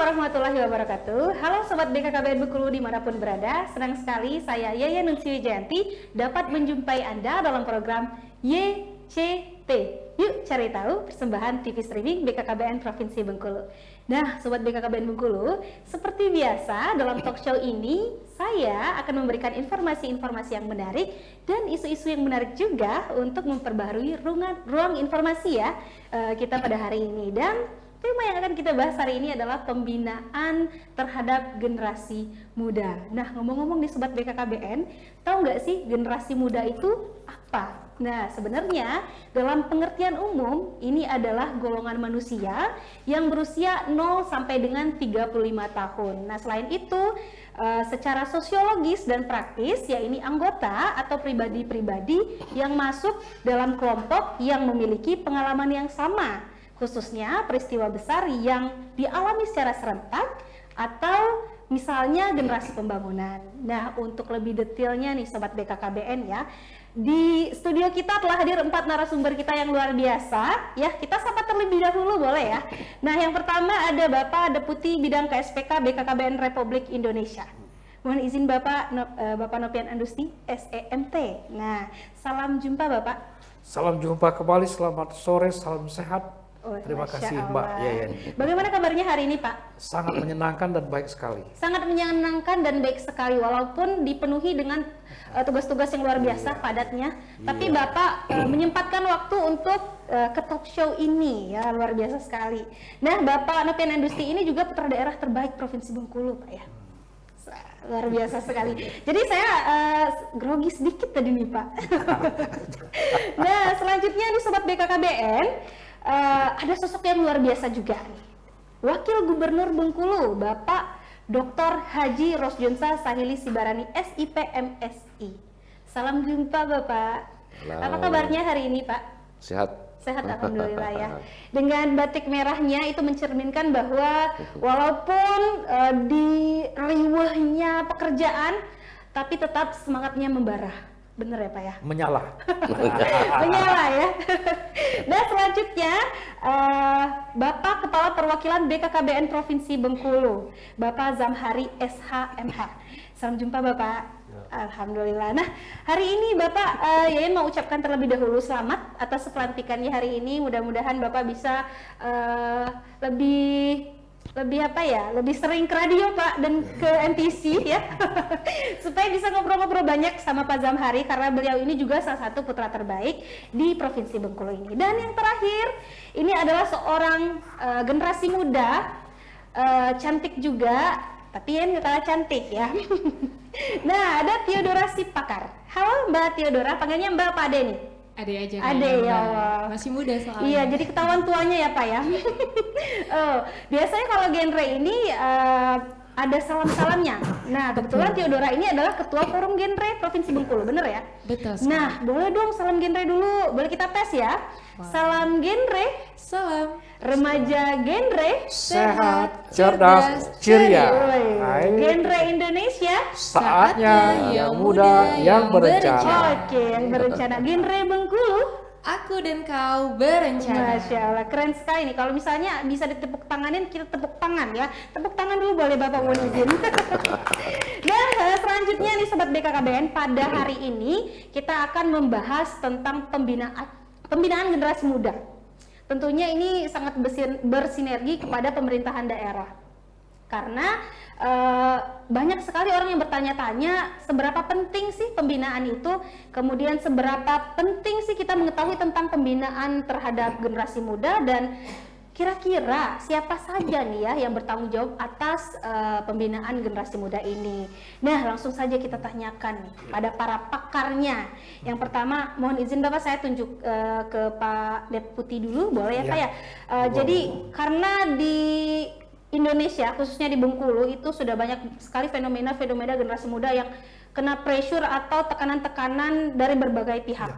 warahmatullahi wabarakatuh. Halo Sobat BKKBN Bengkulu dimanapun berada. Senang sekali saya Yaya Nunsi Wijayanti dapat menjumpai Anda dalam program YCT. Yuk cari tahu, persembahan TV streaming BKKBN Provinsi Bengkulu. Nah Sobat BKKBN Bengkulu, seperti biasa dalam talk show ini saya akan memberikan informasi-informasi yang menarik dan isu-isu yang menarik juga untuk memperbaharui ruang informasi ya kita pada hari ini. Dan tema yang akan kita bahas hari ini adalah pembinaan terhadap generasi muda. Nah, ngomong-ngomong di Sobat BKKBN, tahu nggak sih generasi muda itu apa? Nah, sebenarnya dalam pengertian umum, ini adalah golongan manusia yang berusia 0 sampai dengan 35 tahun. Nah, selain itu, secara sosiologis dan praktis, ya ini anggota atau pribadi-pribadi yang masuk dalam kelompok yang memiliki pengalaman yang sama, khususnya peristiwa besar yang dialami secara serentak atau misalnya generasi pembangunan. Nah, untuk lebih detailnya nih Sobat BKKBN ya, di studio kita telah hadir 4 narasumber kita yang luar biasa ya. Kita sapa terlebih dahulu boleh ya. Nah, yang pertama ada Bapak Deputi Bidang KSPK BKKBN Republik Indonesia. Mohon izin Bapak Nopian Andusti SEMT. Nah, salam jumpa Bapak. Salam jumpa kembali, selamat sore, salam sehat. Oh, terima kasih Allah. Mbak Yayan. Bagaimana kabarnya hari ini Pak? Sangat menyenangkan dan baik sekali. Sangat menyenangkan dan baik sekali walaupun dipenuhi dengan tugas-tugas yang luar biasa padatnya. Tapi Bapak menyempatkan waktu untuk ke talk show ini ya, luar biasa sekali. Nah Bapak Nopian Andusti ini juga putra daerah terbaik Provinsi Bengkulu Pak ya. Luar biasa sekali. Jadi saya grogi sedikit tadi nih Pak. Nah selanjutnya di Sobat BKKBN ada sosok yang luar biasa juga nih. Wakil Gubernur Bengkulu, Bapak Dr. Haji Rosjonsa Sahili Sibarani SIP MSI. Salam jumpa Bapak. Halo. Apa kabarnya hari ini Pak? Sehat. Sehat alhamdulillah ya. Dengan batik merahnya itu mencerminkan bahwa walaupun di riwahnya pekerjaan, tapi tetap semangatnya membara. Bener ya Pak ya? Menyala. Menyala ya. Dan selanjutnya Bapak Kepala Perwakilan BKKBN Provinsi Bengkulu, Bapak Zamhari SHMH. Salam jumpa Bapak. Alhamdulillah. Nah hari ini Bapak Yayan mau ucapkan terlebih dahulu selamat atas pelantikannya hari ini. Mudah-mudahan Bapak bisa lebih apa ya, lebih sering ke radio Pak dan ke NTC ya supaya bisa ngobrol-ngobrol banyak sama Pak Zamhari karena beliau ini juga salah satu putra terbaik di Provinsi Bengkulu ini. Dan yang terakhir ini adalah seorang generasi muda, cantik juga tapi yang nggak kalah cantik ya. Nah ada Theodora Sipakar. Halo Mbak Theodora, panggilnya Mbak apa Ade nih? Ade aja. Ade ya Allah. Masih muda soalnya. Iya, jadi ketahuan tuanya ya Pak ya. Oh, biasanya kalau genre ini ada salam-salamnya. Nah, kebetulan Theodora ini adalah Ketua Forum Genre Provinsi Bengkulu, bener ya? Betul sekali. Nah, boleh dong salam genre dulu. Boleh kita tes ya? Wow. Salam genre. Salam. Remaja genre. Sehat, cerdas, ceria. Genre Indonesia. Saatnya yang muda yang berencana. Oke, yang berencana. Genre Bengkulu. Aku dan kau berencana. Masya Allah, keren sekali nih. Kalau misalnya bisa ditepuk tanganin, kita tepuk tangan ya. Tepuk tangan dulu boleh Bapak mohon izin. Dan selanjutnya nih Sobat BKKBN, pada hari ini kita akan membahas tentang pembinaan generasi muda. Tentunya ini sangat bersinergi kepada pemerintahan daerah. Karena banyak sekali orang yang bertanya-tanya seberapa penting sih pembinaan itu, kemudian seberapa penting sih kita mengetahui tentang pembinaan terhadap generasi muda, dan kira-kira siapa saja nih ya yang bertanggung jawab atas pembinaan generasi muda ini. Nah langsung saja kita tanyakan nih pada para pakarnya. Yang pertama mohon izin Bapak saya tunjuk ke Pak Deputi dulu boleh ya Pak ya. Jadi karena di Indonesia khususnya di Bengkulu itu sudah banyak sekali fenomena-fenomena generasi muda yang kena pressure atau tekanan-tekanan dari berbagai pihak.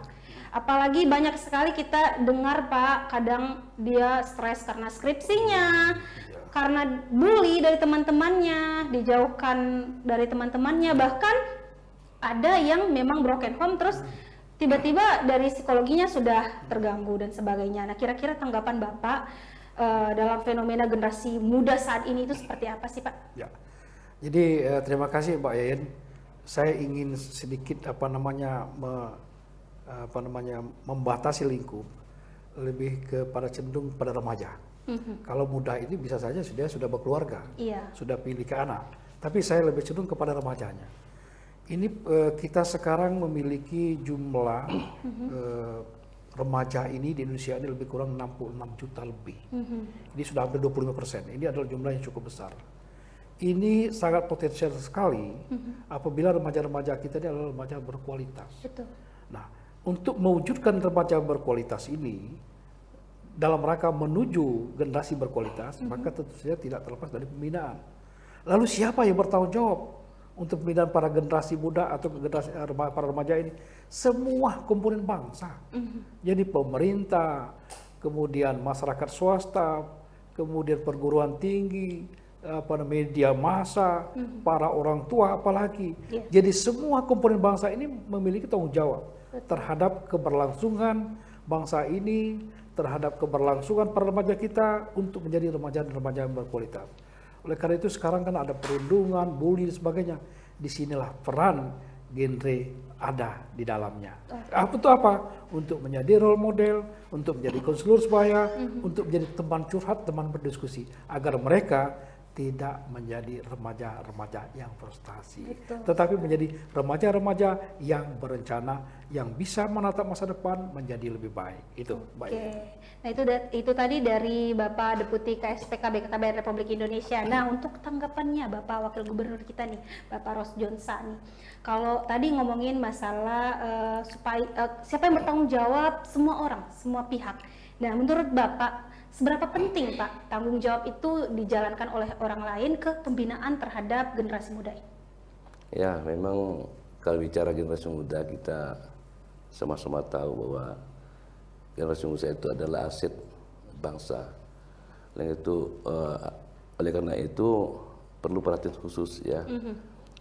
Apalagi banyak sekali kita dengar Pak, kadang dia stres karena skripsinya, karena bully dari teman-temannya, dijauhkan dari teman-temannya, bahkan ada yang memang broken home terus tiba-tiba dari psikologinya sudah terganggu dan sebagainya. Nah kira-kira tanggapan Bapak dalam fenomena generasi muda saat ini itu seperti apa sih Pak? Ya. Jadi terima kasih Mbak Yayan. Saya ingin sedikit membatasi lingkup lebih kepada cenderung pada remaja. Kalau muda ini bisa saja sudah berkeluarga, sudah pilih ke anak. Tapi saya lebih cenderung kepada remajanya. Ini kita sekarang memiliki jumlah remaja ini di Indonesia ini lebih kurang 66 juta lebih. Ini sudah hampir 25%. Ini adalah jumlah yang cukup besar. Ini sangat potensial sekali apabila remaja-remaja kita ini adalah remaja berkualitas. Betul. Nah, untuk mewujudkan remaja berkualitas ini dalam rangka menuju generasi berkualitas, maka tentu saja tidak terlepas dari pembinaan. Lalu siapa yang bertanggung jawab untuk pembinaan para generasi muda atau generasi para remaja ini? Semua komponen bangsa. Jadi pemerintah, kemudian masyarakat swasta, kemudian perguruan tinggi, media massa, para orang tua apalagi. Jadi semua komponen bangsa ini memiliki tanggung jawab terhadap keberlangsungan bangsa ini, terhadap keberlangsungan para remaja kita untuk menjadi remaja-remaja yang berkualitas. Oleh karena itu sekarang kan ada perundungan, bully dan sebagainya. Disinilah peran genre ada di dalamnya. Untuk apa? Untuk menjadi role model, untuk menjadi konselor sebaya, untuk menjadi teman curhat, teman berdiskusi, agar mereka tidak menjadi remaja-remaja yang frustasi, tetapi menjadi remaja-remaja yang berencana, yang bisa menatap masa depan menjadi lebih baik. Itu, baik. Nah itu tadi dari Bapak Deputi KSPK BKKBN Republik Indonesia. Nah untuk tanggapannya Bapak Wakil Gubernur kita nih, Bapak Rosjonsa nih. Kalau tadi ngomongin masalah supaya siapa yang bertanggung jawab, semua orang, semua pihak. Nah menurut Bapak, seberapa penting Pak tanggung jawab itu dijalankan oleh orang lain ke pembinaan terhadap generasi muda ini? Ya, memang kalau bicara generasi muda kita sama-sama tahu bahwa generasi muda itu adalah aset bangsa. Oleh karena itu perlu perhatian khusus ya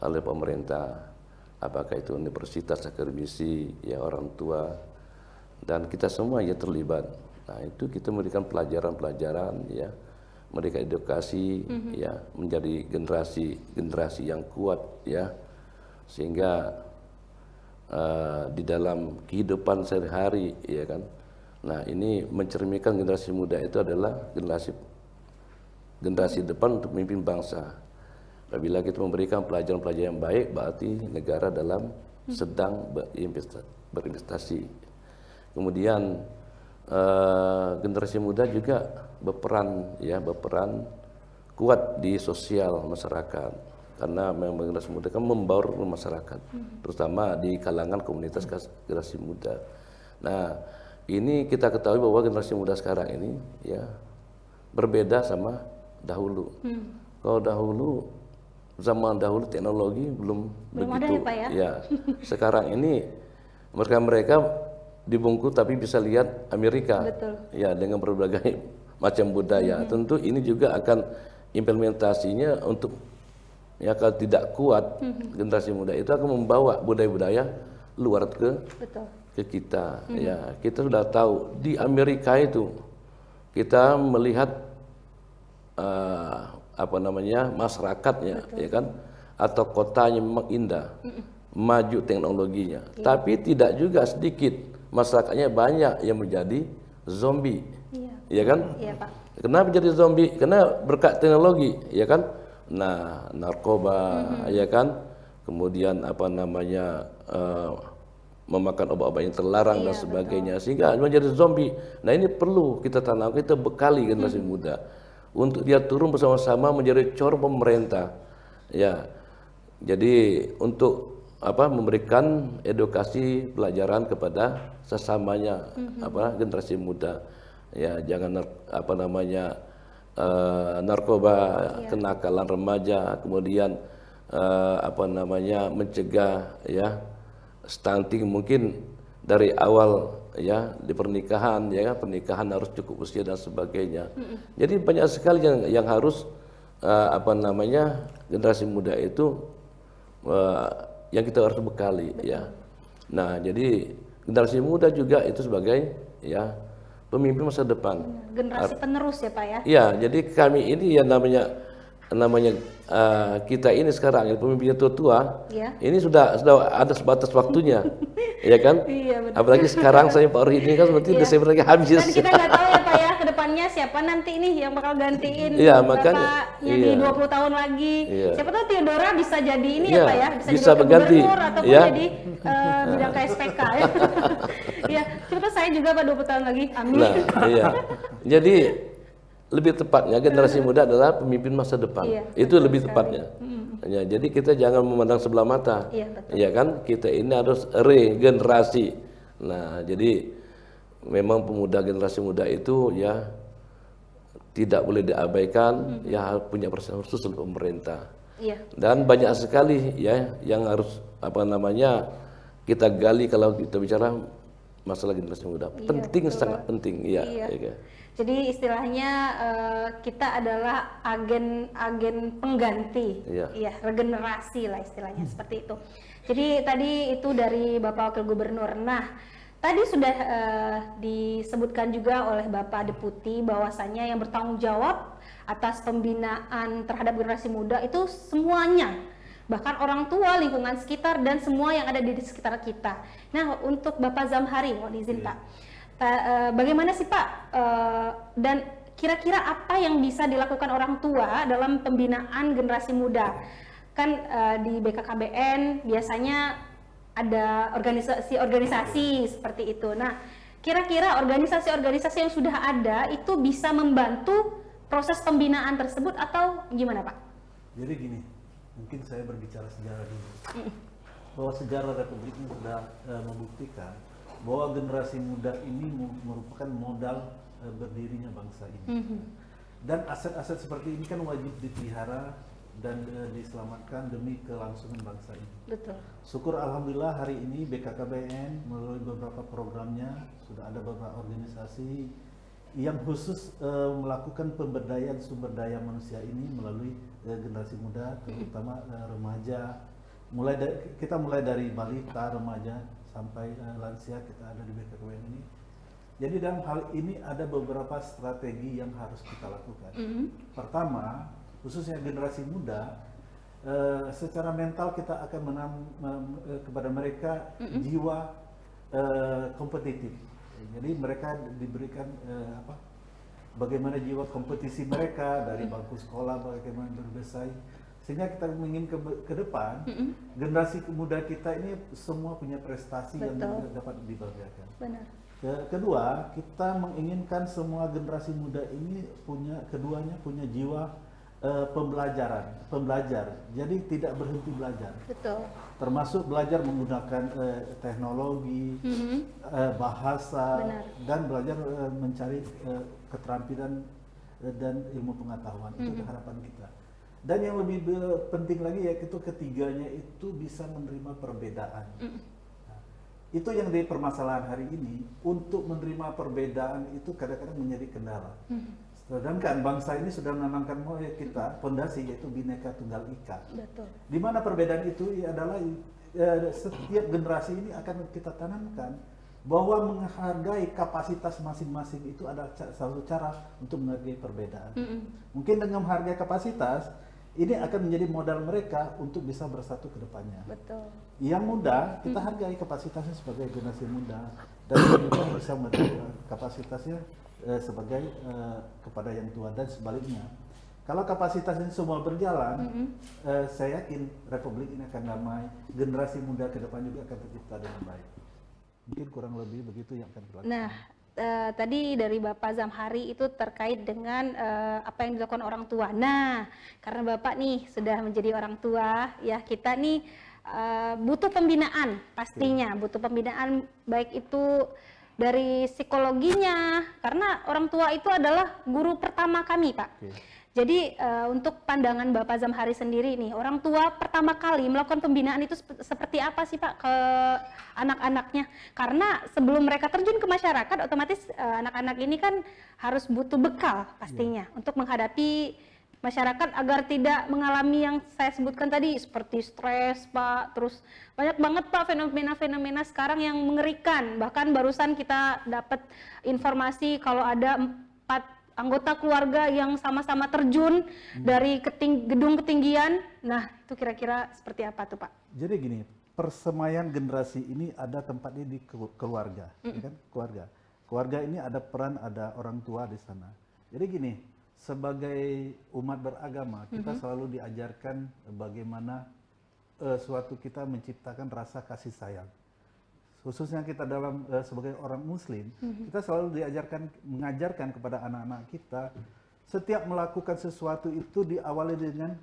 oleh pemerintah, apakah itu universitas, akademisi, ya orang tua, dan kita semua yang terlibat. Nah, itu kita memberikan pelajaran-pelajaran ya, memberikan edukasi ya, menjadi generasi yang kuat ya, sehingga di dalam kehidupan sehari-hari ya kan. Nah, ini mencerminkan generasi muda itu adalah generasi depan untuk memimpin bangsa. Apabila kita memberikan pelajaran-pelajaran yang baik, berarti negara dalam sedang berinvestasi. Kemudian generasi muda juga berperan kuat di sosial masyarakat, karena memang generasi muda kan membaur masyarakat, terutama di kalangan komunitas generasi muda. Nah, ini kita ketahui bahwa generasi muda sekarang ini ya berbeda sama dahulu. Kalau zaman dahulu teknologi belum begitu ada ya, Pak, ya? Ya, sekarang ini mereka dibungkus tapi bisa lihat Amerika. Betul. Ya, dengan berbagai macam budaya. Tentu ini juga akan implementasinya untuk ya, kalau tidak kuat generasi muda itu akan membawa budaya-budaya luar ke kita. Ya, kita sudah tahu di Amerika itu kita melihat masyarakatnya ya kan, atau kotanya memang indah, maju teknologinya, tapi tidak juga sedikit masyarakatnya banyak yang menjadi zombie, ya kan? Iya, Pak. Kenapa jadi zombie? Karena berkat teknologi, ya kan? Nah, narkoba, ya kan? Kemudian memakan obat-obat yang terlarang dan sebagainya, sehingga menjadi zombie. Nah, ini perlu kita tanam, kita bekali generasi muda untuk dia turun bersama-sama menjadi corong pemerintah, ya. Jadi untuk memberikan edukasi pelajaran kepada sesamanya generasi muda, ya, jangan narkoba, kenakalan remaja, kemudian mencegah ya stunting mungkin dari awal ya di pernikahan, ya kan, pernikahan harus cukup usia dan sebagainya. Jadi banyak sekali yang harus generasi muda itu yang kita harus bekali ya. Nah, jadi generasi muda juga itu sebagai ya pemimpin masa depan. Generasi penerus ya Pak ya. Ya, jadi kami ini ya namanya kita ini sekarang yang pemimpinnya tua-tua, Iya. ini sudah ada sebatas waktunya, ya kan? Iya, betul. Apalagi sekarang saya Pak Rohidi kan seperti Iya. Desember lagi habis. Dan kita nggak tahu ya Pak ya kedepannya siapa nanti nih yang bakal gantiin Iya, makanya, Bapaknya di iya. 20 tahun lagi. Iya. Siapa tahu Theodora bisa jadi ini Iya, ya Pak ya, bisa jadi berganti. gubernur ataupun Ya. jadi bidang KSPK ya. Iya, siapa tahu saya juga Pak 20 tahun lagi. Amin. Nah, iya. Jadi lebih tepatnya generasi muda adalah pemimpin masa depan. Iya, Itu betul lebih sekali. tepatnya. Ya, jadi kita jangan memandang sebelah mata. Iya, betul. Ya kan? Kita ini harus regenerasi. Nah, jadi memang pemuda generasi muda itu ya tidak boleh diabaikan, ya punya perhatian khusus oleh pemerintah. Iya. Dan banyak sekali ya yang harus kita gali kalau kita bicara masalah generasi muda. Iya, Penting, betul. sangat penting. Iya. Iya. Ya. Jadi istilahnya kita adalah agen pengganti, Iya. regenerasi lah istilahnya seperti itu. Jadi tadi itu dari Bapak Wakil Gubernur. Nah, tadi sudah disebutkan juga oleh Bapak Deputi bahwasanya yang bertanggung jawab atas pembinaan terhadap generasi muda itu semuanya, bahkan orang tua, lingkungan sekitar, dan semua yang ada di sekitar kita. Nah, untuk Bapak Zamhari, mohon izin Pak, bagaimana sih Pak, dan kira-kira apa yang bisa dilakukan orang tua dalam pembinaan generasi muda? Kan di BKKBN biasanya ada organisasi-organisasi seperti itu. Nah, kira-kira organisasi-organisasi yang sudah ada itu bisa membantu proses pembinaan tersebut atau gimana Pak? Jadi gini, mungkin saya berbicara sejarah dulu. Bahwa sejarah Republik ini sudah membuktikan bahwa generasi muda ini merupakan modal berdirinya bangsa ini. Dan aset-aset seperti ini kan wajib dipelihara dan diselamatkan demi kelangsungan bangsa ini. Betul. Syukur alhamdulillah hari ini BKKBN melalui beberapa programnya sudah ada beberapa organisasi yang khusus melakukan pemberdayaan sumber daya manusia ini melalui generasi muda, terutama remaja. Kita mulai dari balita, remaja sampai lansia kita ada di BKKBN ini. Jadi dalam hal ini ada beberapa strategi yang harus kita lakukan. Pertama, khususnya generasi muda, secara mental kita akan kepada mereka jiwa kompetitif. Jadi mereka diberikan bagaimana jiwa kompetisi mereka dari bangku sekolah, bagaimana bersaing, sehingga kita ingin ke depan generasi muda kita ini semua punya prestasi yang dapat dibanggakan. Benar. Kedua, kita menginginkan semua generasi muda ini keduanya punya jiwa pembelajar, jadi tidak berhenti belajar. Betul. Termasuk belajar menggunakan teknologi, bahasa, Benar. dan belajar mencari keterampilan dan ilmu pengetahuan. Itu harapan kita. Dan yang lebih penting lagi yaitu ketiganya itu bisa menerima perbedaan. Nah, itu yang jadi permasalahan hari ini. Untuk menerima perbedaan itu kadang-kadang menjadi kendala. Sedangkan bangsa ini sudah menanamkan kita fondasi yaitu Bhinneka Tunggal Ika. Betul. Di mana perbedaan itu adalah setiap generasi ini akan kita tanamkan bahwa menghargai kapasitas masing-masing itu adalah satu cara untuk menghargai perbedaan. Mungkin dengan menghargai kapasitas ini akan menjadi modal mereka untuk bisa bersatu ke depannya. Betul. Yang muda kita hargai kapasitasnya sebagai generasi muda dan juga bisa menerima kapasitasnya sebagai kepada yang tua dan sebaliknya. Kalau kapasitas ini semua berjalan, saya yakin Republik ini akan damai, generasi muda ke depan juga akan tercipta dengan baik. Mungkin kurang lebih begitu yang akan dilakukan. Nah, tadi dari Bapak Zamhari itu terkait dengan apa yang dilakukan orang tua. Nah, karena Bapak nih sudah menjadi orang tua, ya kita nih butuh pembinaan pastinya, butuh pembinaan baik itu dari psikologinya, karena orang tua itu adalah guru pertama kami, Pak. Jadi untuk pandangan Bapak Zamhari sendiri nih, orang tua pertama kali melakukan pembinaan itu seperti apa sih Pak ke anak-anaknya? Karena sebelum mereka terjun ke masyarakat, otomatis anak-anak ini kan harus butuh bekal pastinya untuk menghadapi masyarakat agar tidak mengalami yang saya sebutkan tadi seperti stres, Pak. Terus banyak banget Pak fenomena-fenomena sekarang yang mengerikan. Bahkan barusan kita dapat informasi kalau ada 4 anggota keluarga yang sama-sama terjun dari gedung ketinggian. Nah, itu kira-kira seperti apa tuh Pak? Jadi gini, persemaian generasi ini ada tempatnya di keluarga, ya kan? Keluarga ini ada peran, ada orang tua di sana. Jadi gini, sebagai umat beragama kita selalu diajarkan bagaimana suatu kita menciptakan rasa kasih sayang. Khususnya kita dalam sebagai orang Muslim, kita selalu mengajarkan kepada anak-anak kita setiap melakukan sesuatu itu diawali dengan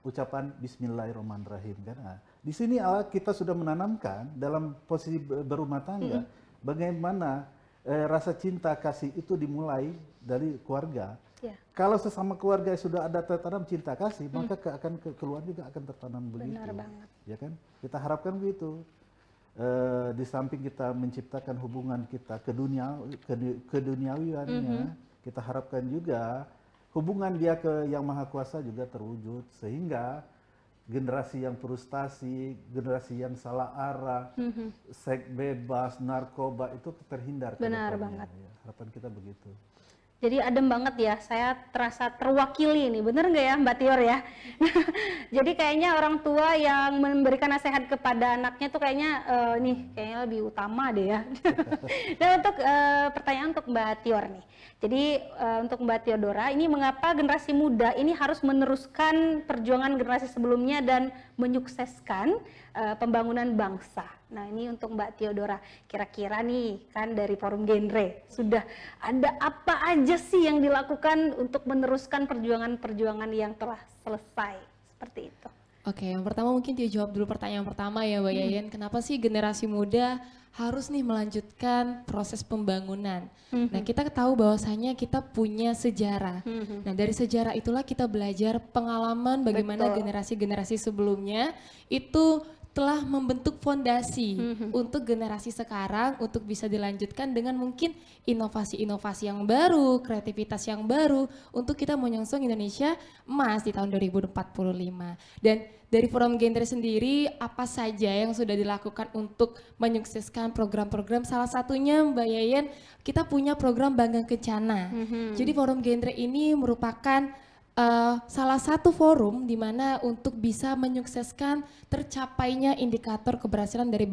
ucapan Bismillahirrahmanirrahim. Kan? Nah, di sini kita sudah menanamkan dalam posisi berumah tangga bagaimana rasa cinta kasih itu dimulai dari keluarga. Kalau sesama keluarga sudah ada tertanam cinta kasih, maka akan keluar juga akan tertanam begitu. Benar banget. Ya kan? Kita harapkan begitu. Di samping kita menciptakan hubungan kita keduniawiannya, kita harapkan juga hubungan dia ke Yang Maha Kuasa juga terwujud, sehingga generasi yang frustasi, generasi yang salah arah, seks bebas, narkoba itu terhindar. Benar banget. Ya, harapan kita begitu. Jadi adem banget ya, saya terasa terwakili nih, bener nggak ya Mbak Tior ya? Jadi kayaknya orang tua yang memberikan nasihat kepada anaknya tuh kayaknya kayaknya lebih utama deh ya. Dan untuk pertanyaan untuk Mbak Tior nih, jadi untuk Mbak Theodora, ini mengapa generasi muda ini harus meneruskan perjuangan generasi sebelumnya dan menyukseskan pembangunan bangsa? Nah ini untuk Mbak Theodora, kira-kira nih kan dari Forum Genre sudah ada apa aja sih yang dilakukan untuk meneruskan perjuangan-perjuangan yang telah selesai seperti itu? Oke, yang pertama mungkin dia jawab dulu pertanyaan pertama ya Mbak Yayan, kenapa sih generasi muda harus nih melanjutkan proses pembangunan? Nah kita tahu bahwasanya kita punya sejarah. Nah dari sejarah itulah kita belajar pengalaman bagaimana generasi-generasi sebelumnya itu telah membentuk fondasi untuk generasi sekarang untuk bisa dilanjutkan dengan mungkin inovasi-inovasi yang baru, kreativitas yang baru untuk kita menyongsong Indonesia emas di tahun 2045. Dan dari Forum Genre sendiri apa saja yang sudah dilakukan untuk menyukseskan program-program, salah satunya Mbak Yayan kita punya program Bangga Kencana. Jadi Forum Genre ini merupakan salah satu forum di mana untuk bisa menyukseskan tercapainya indikator keberhasilan dari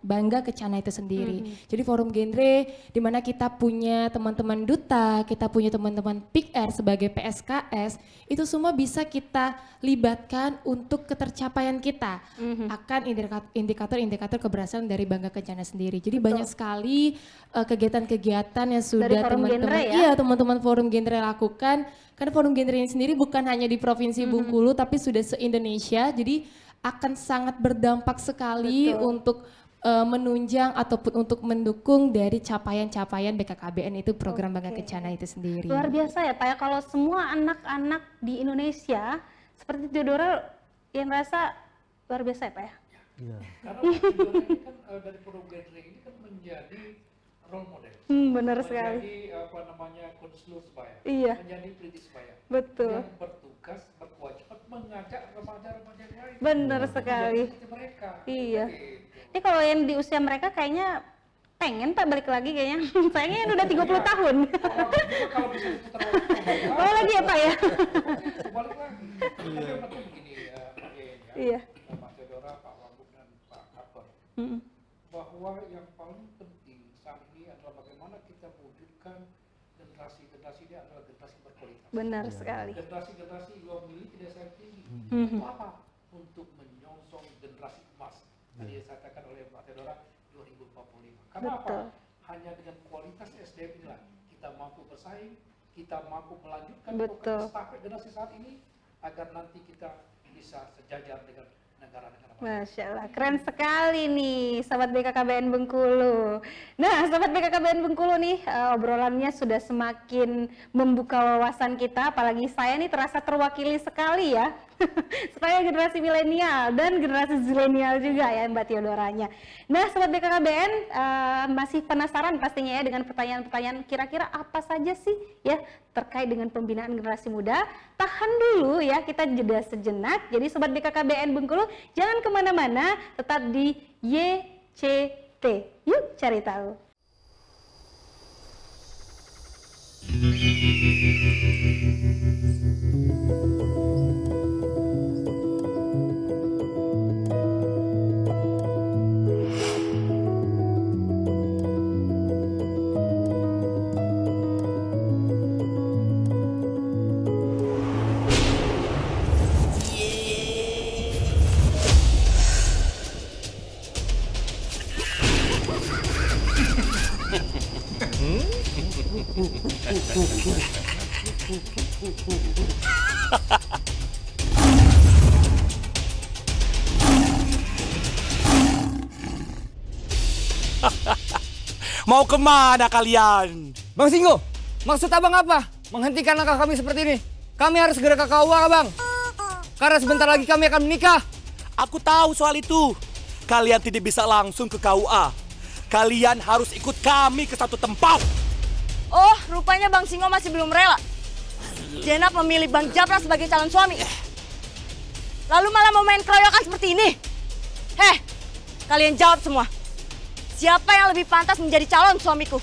Bangga Kencana itu sendiri. Jadi Forum Genre di mana kita punya teman-teman duta, kita punya teman-teman PIKR sebagai PSKS, itu semua bisa kita libatkan untuk ketercapaian kita akan indikator-indikator keberhasilan dari Bangga Kencana sendiri. Jadi banyak sekali kegiatan-kegiatan yang sudah teman-teman teman-teman Forum Genre lakukan. Karena Forum Genre ini sendiri bukan hanya di Provinsi Bengkulu tapi sudah se-Indonesia, jadi akan sangat berdampak sekali untuk menunjang ataupun untuk mendukung dari capaian-capaian BKKBN itu program Bangga Kencana itu sendiri. Luar biasa ya Pak ya, kalau semua anak-anak di Indonesia seperti Theodora yang rasa luar biasa ya Pak ya? Iya. Karena Theodora ini kan dari Forum Genre ini kan menjadi role model. Benar sekali. Menjadi konselor sebaya. Iya. Menjadi peliti sebaya. Betul. Yang bertugas, berkewajiban mengajak remaja-remaja yang lain. Benar sekali. Mereka. Iya. Ini kalau yang di usia mereka kayaknya pengen Pak balik lagi kayaknya. Sayangnya yang udah 30 tahun. Kalau bisa diputar lagi. Boleh lagi ya Pak ya? Balik lagi. Tapi yang penting begini Pak Yaya. Iya. Pak Theodora, Pak Wagub dan Pak Kapter. Bahwa yang paling penting saat ini adalah bagaimana kita mewujudkan generasi ini adalah generasi berkualitas. Benar sekali. Generasi yang memiliki daya saing tinggi. Untuk apa? Untuk menyongsong generasi emas. Tadi yang saya katakan oleh Mbak Theodora 2045. Karena apa? Hanya dengan kualitas SDM inilah kita mampu bersaing, kita mampu melanjutkan program estafet generasi saat ini agar nanti kita bisa sejajar dengan negara-negara. Masya Allah, keren sekali nih Sobat BKKBN Bengkulu. Nah Sobat BKKBN Bengkulu nih obrolannya sudah semakin membuka wawasan kita, apalagi saya nih terasa terwakili sekali ya Supaya generasi milenial dan generasi zilenial juga ya Mbak Theodoranya. Nah Sobat BKKBN masih penasaran pastinya ya dengan pertanyaan-pertanyaan kira-kira apa saja sih ya terkait dengan pembinaan generasi muda. Tahan dulu ya, kita jeda sejenak. Jadi Sobat BKKBN Bengkulu jangan kemana-mana, tetap di YCT. Yuk cari tahu. Mau kemana kalian? Bang Singo, maksud abang apa? Menghentikan langkah kami seperti ini. Kami harus segera ke KUA, Bang. Karena sebentar lagi kami akan menikah. Aku tahu soal itu. Kalian tidak bisa langsung ke KUA. Kalian harus ikut kami ke satu tempat. Oh, rupanya Bang Singo masih belum rela. Jenap memilih Bang Japra sebagai calon suami. Lalu malah mau main keroyokan seperti ini. Heh, kalian jawab semua. Siapa yang lebih pantas menjadi calon suamiku?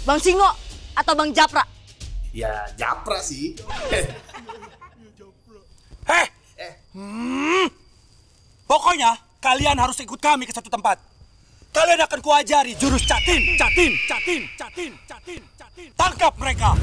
Bang Singo atau Bang Japra? Ya, Japra sih. Pokoknya kalian harus ikut kami ke satu tempat. Kalian akan kuajari jurus catin. Tangkap mereka.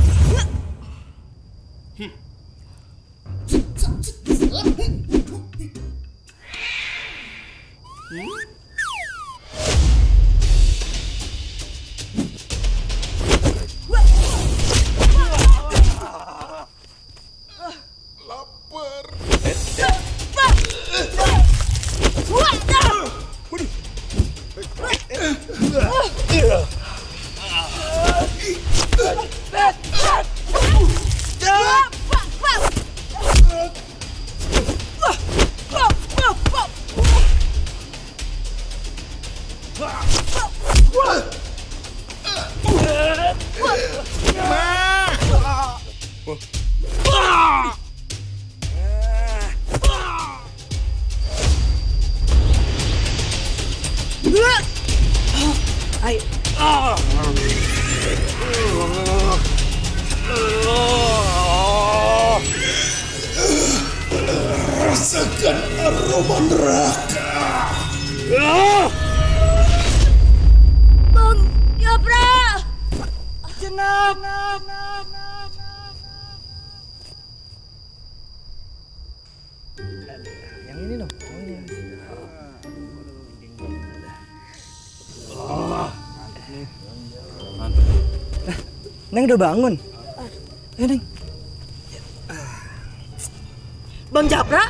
Rasakan aroma neraka. Bang Japra! Jenap. Yang ini dong, yang ini. Neng udah bangun. Neng. Bang Japra?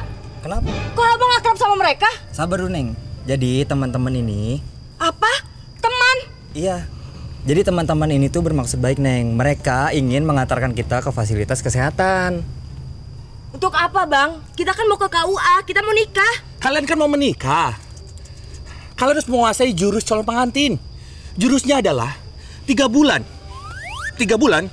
Kenapa? Kok abang akrab sama mereka? Sabar dulu, Neng. Jadi teman-teman ini... Apa? Teman? Iya. Jadi teman-teman ini tuh bermaksud baik, Neng. Mereka ingin mengantarkan kita ke fasilitas kesehatan. Untuk apa, Bang? Kita kan mau ke KUA, kita mau nikah. Kalian kan mau menikah. Kalian harus menguasai jurus calon pengantin. Jurusnya adalah 3 bulan. 3 bulan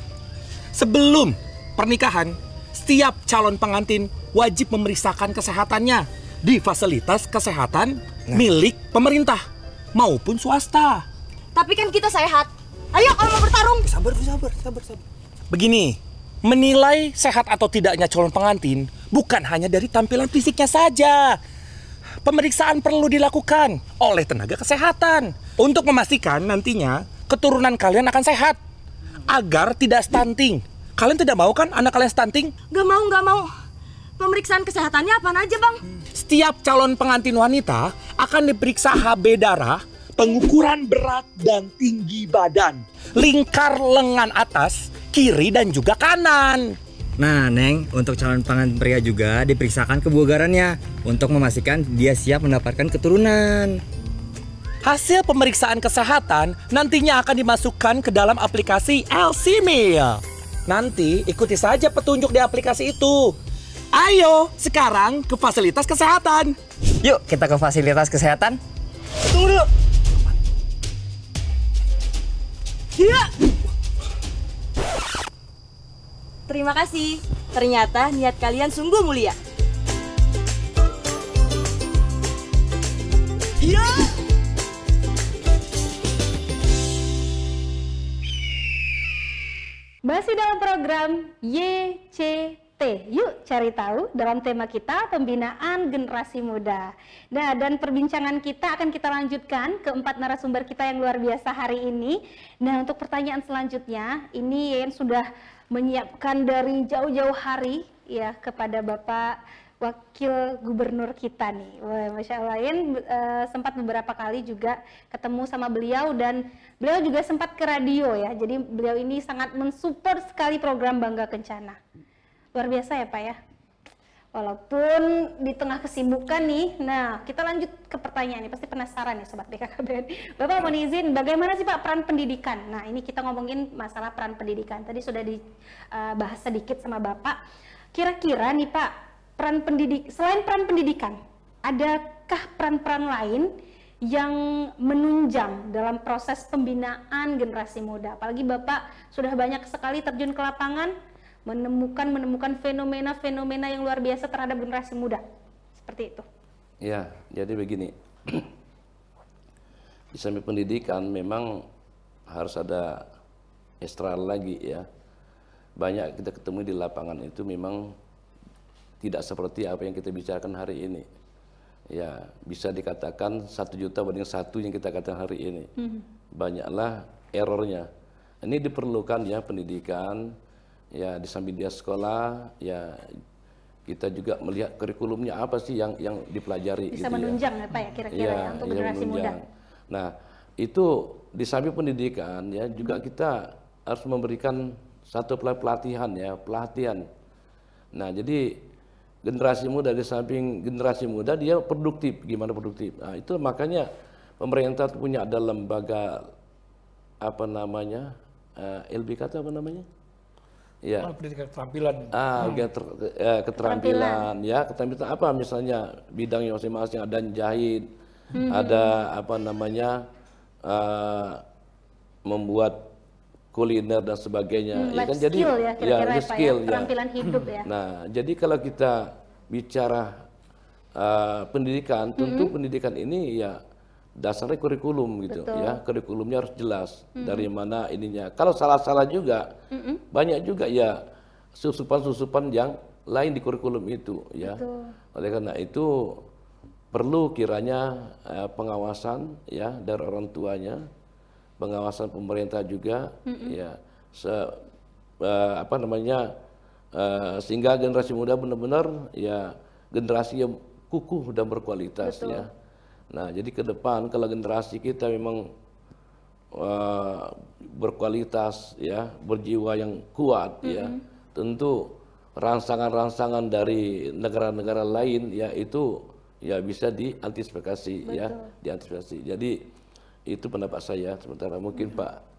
sebelum pernikahan, setiap calon pengantin wajib memeriksakan kesehatannya di fasilitas kesehatan milik pemerintah maupun swasta. Tapi kan kita sehat. Ayo kalau mau bertarung. Sabar. Begini, menilai sehat atau tidaknya calon pengantin bukan hanya dari tampilan fisiknya saja. Pemeriksaan perlu dilakukan oleh tenaga kesehatan untuk memastikan nantinya keturunan kalian akan sehat agar tidak stunting. Kalian tidak mau kan anak kalian stunting? Gak mau. Pemeriksaan kesehatannya apaan aja, Bang? Setiap calon pengantin wanita akan diperiksa HB darah, pengukuran berat dan tinggi badan, lingkar lengan atas, kiri dan juga kanan. Nah, Neng, untuk calon pengantin pria juga diperiksakan kebugarannya untuk memastikan dia siap mendapatkan keturunan. Hasil pemeriksaan kesehatan nantinya akan dimasukkan ke dalam aplikasi LC Meal. Nanti ikuti saja petunjuk di aplikasi itu. Ayo, sekarang ke fasilitas kesehatan. Yuk, kita ke fasilitas kesehatan. Tunggu dulu. Iya. Terima kasih. Ternyata niat kalian sungguh mulia. Iya. Masih dalam program YCT, yuk cari tahu dalam tema kita pembinaan generasi muda. Nah, dan perbincangan kita akan kita lanjutkan ke 4 narasumber kita yang luar biasa hari ini. Nah, untuk pertanyaan selanjutnya, ini Yayan sudah menyiapkan dari jauh-jauh hari ya kepada Bapak Wakil Gubernur kita nih. Wah, Masya Allah, Yayan sempat beberapa kali juga ketemu sama beliau dan beliau juga sempat ke radio ya. Jadi beliau ini sangat mensupport sekali program Bangga Kencana. Luar biasa ya Pak ya. Walaupun di tengah kesibukan nih, nah kita lanjut ke pertanyaan nih. Pasti penasaran ya Sobat BKKBN. Bapak mohon izin, bagaimana sih Pak peran pendidikan? Nah ini kita ngomongin masalah peran pendidikan. Tadi sudah dibahas sedikit sama Bapak. Kira-kira nih Pak, selain peran pendidikan, adakah peran-peran lain yang menunjang dalam proses pembinaan generasi muda? Apalagi Bapak sudah banyak sekali terjun ke lapangan, menemukan fenomena-fenomena yang luar biasa terhadap generasi muda. Seperti itu. Ya, jadi begini. Di samping pendidikan memang harus ada ekstra lagi ya. Banyak kita ketemu di lapangan itu memang tidak seperti apa yang kita bicarakan hari ini. Ya, bisa dikatakan 1 juta banding 1 yang kita katakan hari ini. Banyaklah errornya. Ini diperlukan ya pendidikan, ya di samping dia sekolah, ya kita juga melihat kurikulumnya apa sih yang dipelajari. Bisa gitu menunjang ya Pak ya kira-kira ya untuk generasi muda. Nah, itu di samping pendidikan ya juga kita harus memberikan satu pelatihan ya, pelatihan. Nah, jadi generasi muda di samping generasi muda dia produktif, gimana produktif. Nah, itu makanya pemerintah punya ada lembaga apa namanya? LBK itu apa namanya? Ya. Pendidikan keterampilan. Keterampilan ya, keterampilan apa misalnya bidangnya masing-masing, ada jahit, ada apa namanya? Membuat kuliner dan sebagainya. Ya kan jadi skill ya kira-kira ya, skill, ya, keterampilan hidup ya. Nah, jadi kalau kita bicara pendidikan, tentu pendidikan ini ya dasarnya kurikulum gitu. Betul. Ya, kurikulumnya harus jelas dari mana ininya. Kalau salah-salah juga banyak juga ya susupan-susupan yang lain di kurikulum itu ya. Betul. Oleh karena itu perlu kiranya pengawasan ya dari orang tuanya, pengawasan pemerintah juga ya sehingga generasi muda benar-benar ya generasi yang kukuh dan berkualitas. Betul. Ya. Nah, jadi ke depan kalau generasi kita memang berkualitas ya, berjiwa yang kuat ya, tentu rangsangan-rangsangan dari negara-negara lain ya itu ya bisa diantisipasi. Betul. Ya, diantisipasi. Jadi itu pendapat saya. Sementara mungkin Pak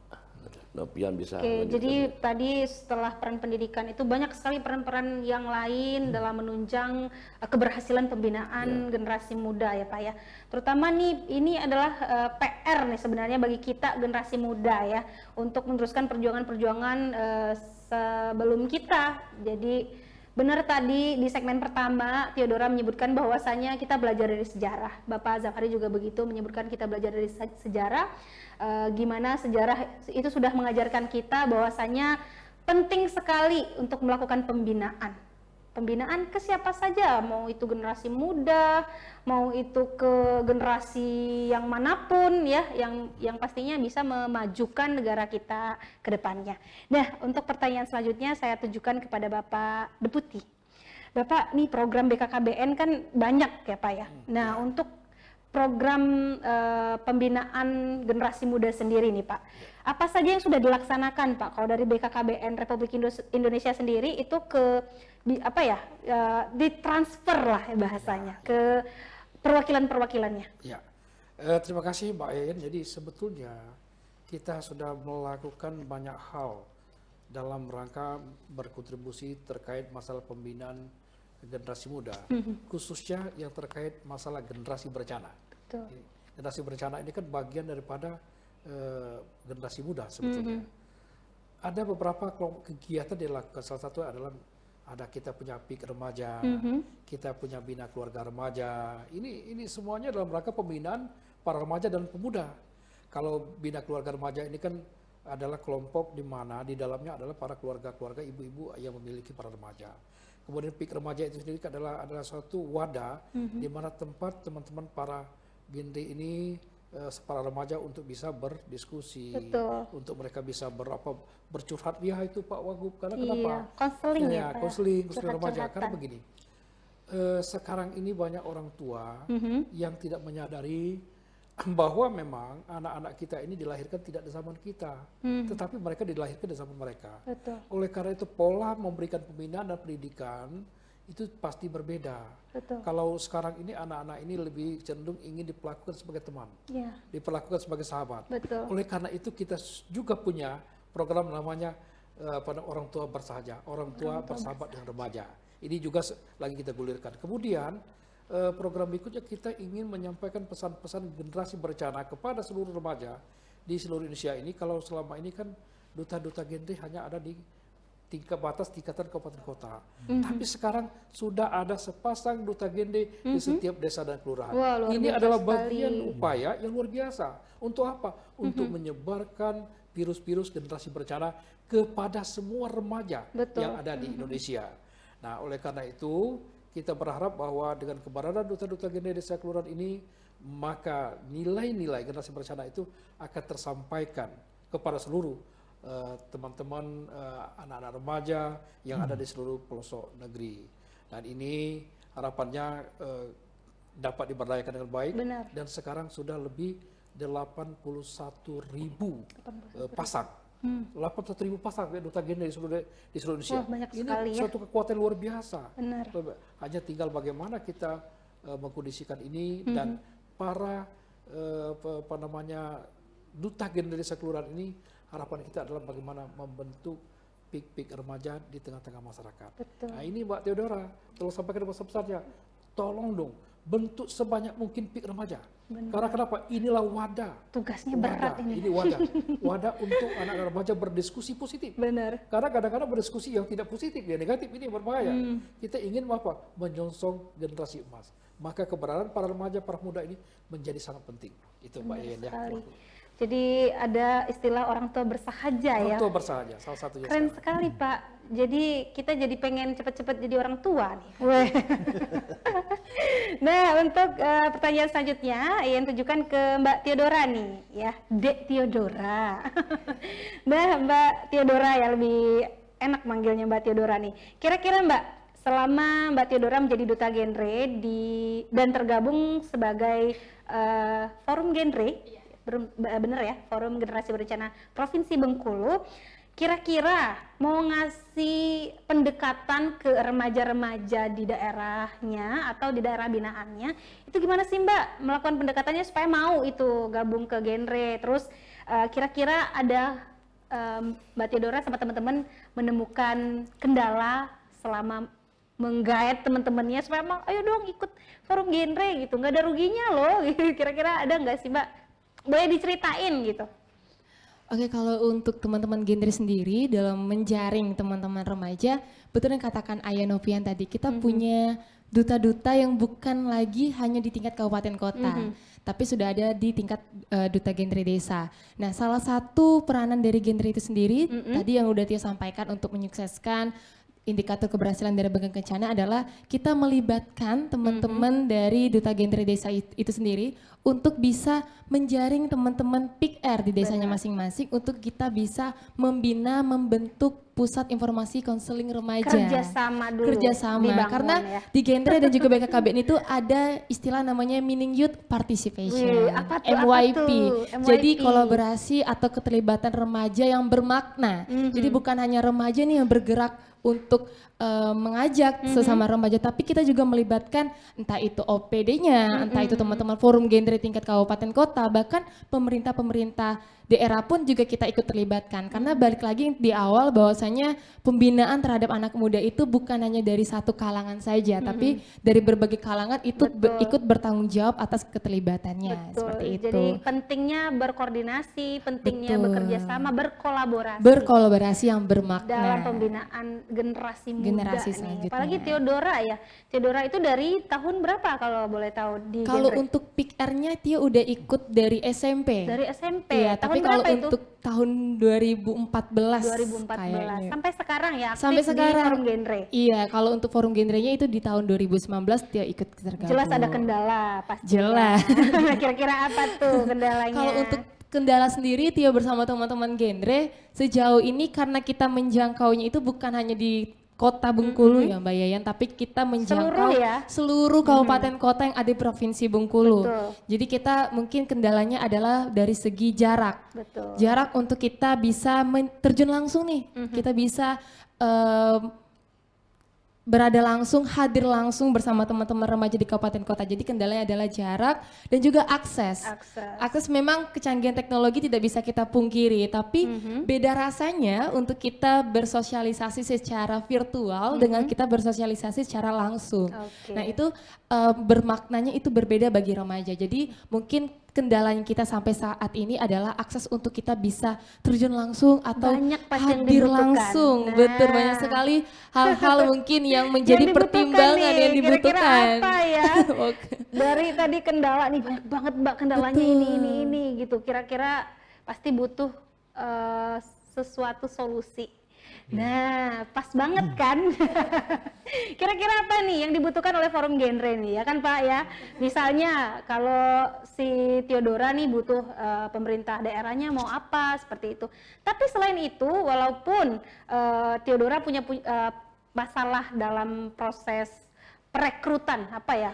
Nopian bisa. Oke, jadi tadi setelah peran pendidikan itu banyak sekali peran-peran yang lain dalam menunjang keberhasilan pembinaan generasi muda ya Pak ya. Terutama nih ini adalah PR nih sebenarnya bagi kita generasi muda ya untuk meneruskan perjuangan-perjuangan sebelum kita. Jadi benar tadi di segmen pertama Theodora menyebutkan bahwasanya kita belajar dari sejarah. Bapak Zakari juga begitu menyebutkan kita belajar dari sejarah. Gimana sejarah itu sudah mengajarkan kita bahwasanya penting sekali untuk melakukan pembinaan. Pembinaan ke siapa saja, mau itu generasi muda, mau itu ke generasi yang manapun ya, yang pastinya bisa memajukan negara kita ke depannya. Nah, untuk pertanyaan selanjutnya saya tujukan kepada Bapak Deputi. Bapak, nih program BKKBN kan banyak ya Pak ya. Nah, untuk program pembinaan generasi muda sendiri nih Pak, apa saja yang sudah dilaksanakan Pak? Kalau dari BKKBN Republik Indonesia sendiri itu ke ditransfer lah ya bahasanya ke perwakilan-perwakilannya. Ya, terima kasih Mbak Yayan. Jadi sebetulnya kita sudah melakukan banyak hal dalam rangka berkontribusi terkait masalah pembinaan generasi muda, khususnya yang terkait masalah generasi berencana. Betul. Generasi berencana ini kan bagian daripada generasi muda sebetulnya. Ada beberapa kegiatan yang dilakukan, salah satu adalah kita punya PIK remaja, kita punya bina keluarga remaja. Ini semuanya dalam rangka pembinaan para remaja dan pemuda. Kalau bina keluarga remaja ini kan adalah kelompok di mana di dalamnya adalah para keluarga-keluarga ibu-ibu yang memiliki para remaja. Kemudian PIK remaja itu sendiri adalah suatu wadah di mana tempat teman-teman para genre ini, para remaja untuk bisa berdiskusi, untuk mereka bisa bercurhat. Ya itu Pak Wagub, karena kenapa? Konseling ya, Pak. Konseling remaja. Karena begini, sekarang ini banyak orang tua yang tidak menyadari bahwa memang anak-anak kita ini dilahirkan tidak di zaman kita, tetapi mereka dilahirkan di zaman mereka. Betul. Oleh karena itu pola memberikan pembinaan dan pendidikan itu pasti berbeda. Betul. Kalau sekarang ini anak-anak ini lebih cenderung ingin diperlakukan sebagai teman, diperlakukan sebagai sahabat. Betul. Oleh karena itu kita juga punya program namanya pada orang tua bersahaja, orang tua bersahabat dengan remaja. Ini juga lagi kita gulirkan. Kemudian program berikutnya kita ingin menyampaikan pesan-pesan generasi berencana kepada seluruh remaja di seluruh Indonesia ini. Kalau selama ini kan duta-duta genre hanya ada di tingkatan kabupaten kota. Tapi sekarang sudah ada sepasang duta genre di setiap desa dan kelurahan. Wah, ini adalah bagian upaya yang luar biasa. Untuk apa? Untuk menyebarkan virus-virus generasi berencana kepada semua remaja yang ada di Indonesia. Nah, oleh karena itu kita berharap bahwa dengan keberadaan duta-duta genre desa kelurahan ini, maka nilai-nilai generasi berencana itu akan tersampaikan kepada seluruh teman-teman anak-anak remaja yang ada di seluruh pelosok negeri. Dan ini harapannya dapat diberdayakan dengan baik. Benar. Dan sekarang sudah lebih 81.000 pasang. 81.000 pasang duta genre di seluruh Indonesia. Wah, banyak ini sekali, suatu kekuatan luar biasa. Benar. Hanya tinggal bagaimana kita mengkondisikan ini dan para duta genre desa kelurahan ini. Harapan kita adalah bagaimana membentuk PIK-PIK remaja di tengah-tengah masyarakat. Betul. Nah ini Mbak Theodora, tolong sampaikan pesan-pesannya. Tolong dong, bentuk sebanyak mungkin PIK remaja. Benar. Karena kenapa? Inilah wadah. Tugasnya berat ini. Ini wadah. Wadah untuk anak-anak remaja berdiskusi positif. Benar. Karena kadang-kadang berdiskusi yang tidak positif, yang negatif ini berbahaya. Kita ingin apa? Menyongsong generasi emas. Maka keberadaan para remaja, para muda ini menjadi sangat penting. Itu Mbak Yen ya. Jadi ada istilah orang tua bersahaja ya. Orang tua bersahaja, salah satunya. Keren sekali Pak. Jadi kita jadi pengen cepat-cepat jadi orang tua nih. Nah untuk pertanyaan selanjutnya yang tujukan ke Mbak Theodora nih ya, Dek Theodora. Nah Mbak Theodora ya, lebih enak manggilnya Mbak Theodora nih. Kira-kira Mbak, selama Mbak Theodora menjadi duta genre dan tergabung sebagai forum genre, bener ya, Forum Generasi Berencana Provinsi Bengkulu, kira-kira mau ngasih pendekatan ke remaja-remaja di daerahnya atau di daerah binaannya, itu gimana sih Mbak melakukan pendekatannya supaya mau itu gabung ke genre? Terus kira-kira ada Mbak Theodora sama teman-teman menemukan kendala selama menggait teman-temannya supaya mau ayo dong ikut forum genre gitu, nggak ada ruginya loh. Kira-kira ada nggak sih Mbak? Boleh diceritain gitu. Oke, kalau untuk teman-teman genre sendiri dalam menjaring teman-teman remaja, betul yang katakan Ayah Novian tadi, kita punya duta-duta yang bukan lagi hanya di tingkat kabupaten kota, tapi sudah ada di tingkat duta genre desa. Nah, salah satu peranan dari genre itu sendiri, tadi yang udah Tia sampaikan untuk menyukseskan indikator keberhasilan dari Bengkel Kencana adalah kita melibatkan teman-teman dari duta genre desa itu sendiri untuk bisa menjaring teman-teman PIK-R di desanya masing-masing untuk kita bisa membina, membentuk pusat informasi konseling remaja. Kerjasama dulu. Kerjasama, karena ya. Di genre dan juga BKKBN itu ada istilah namanya Meaning Youth Participation, MYP. Jadi kolaborasi atau keterlibatan remaja yang bermakna. Jadi bukan hanya remaja nih yang bergerak untuk mengajak sesama remaja, tapi kita juga melibatkan entah itu OPD-nya, entah itu teman-teman forum genre tingkat kabupaten kota, bahkan pemerintah-pemerintah daerah pun juga kita ikut terlibatkan. Karena balik lagi di awal bahwasanya pembinaan terhadap anak muda itu bukan hanya dari satu kalangan saja, tapi dari berbagai kalangan ikut bertanggung jawab atas keterlibatannya. Seperti itu. Jadi pentingnya berkoordinasi, pentingnya bekerja sama, berkolaborasi. Berkolaborasi yang bermakna dalam pembinaan generasi muda nih. selanjutnya. Apalagi Theodora ya. Theodora itu dari tahun berapa kalau boleh tahu di Kalau genre? untuk Pick R-nya Tio udah ikut dari SMP. Dari SMP. Iya, tapi kalau untuk tahun 2014 kayaknya. sampai sekarang ya aktif Sampai sekarang. di forum genre. Iya, kalau untuk forum genrenya itu di tahun 2019 dia ikut tergabung. Jelas ada kendala pasti. Jelas. Kira-kira apa tuh kendalanya? Kalau untuk kendala sendiri Tio bersama teman-teman genre sejauh ini karena kita menjangkaunya itu bukan hanya di Kota Bengkulu ya Mbak Yayan, tapi kita menjangkau seluruh kabupaten kota yang ada di Provinsi Bengkulu. Betul. Jadi kita mungkin kendalanya adalah dari segi jarak. Betul. Jarak untuk kita bisa terjun langsung nih, kita bisa berada langsung, hadir langsung bersama teman-teman remaja di kabupaten kota. Jadi kendalanya adalah jarak dan juga akses. Akses memang kecanggihan teknologi tidak bisa kita pungkiri, tapi beda rasanya untuk kita bersosialisasi secara virtual dengan kita bersosialisasi secara langsung. Nah itu bermaknanya itu berbeda bagi remaja. Jadi mungkin kendalanya kita sampai saat ini adalah akses untuk kita bisa terjun langsung atau hadir langsung. Betul, banyak sekali hal-hal mungkin yang menjadi pertimbangan yang dibutuhkan. Kira-kira apa ya? Dari tadi kendala nih banyak banget Mbak kendalanya ini gitu. Kira-kira pasti butuh sesuatu solusi. Nah, pas banget kan? Kira-kira apa nih yang dibutuhkan oleh forum genre nih ya kan Pak ya? Misalnya kalau si Theodora nih butuh pemerintah daerahnya mau apa seperti itu. Tapi selain itu walaupun Theodora punya masalah dalam proses perekrutan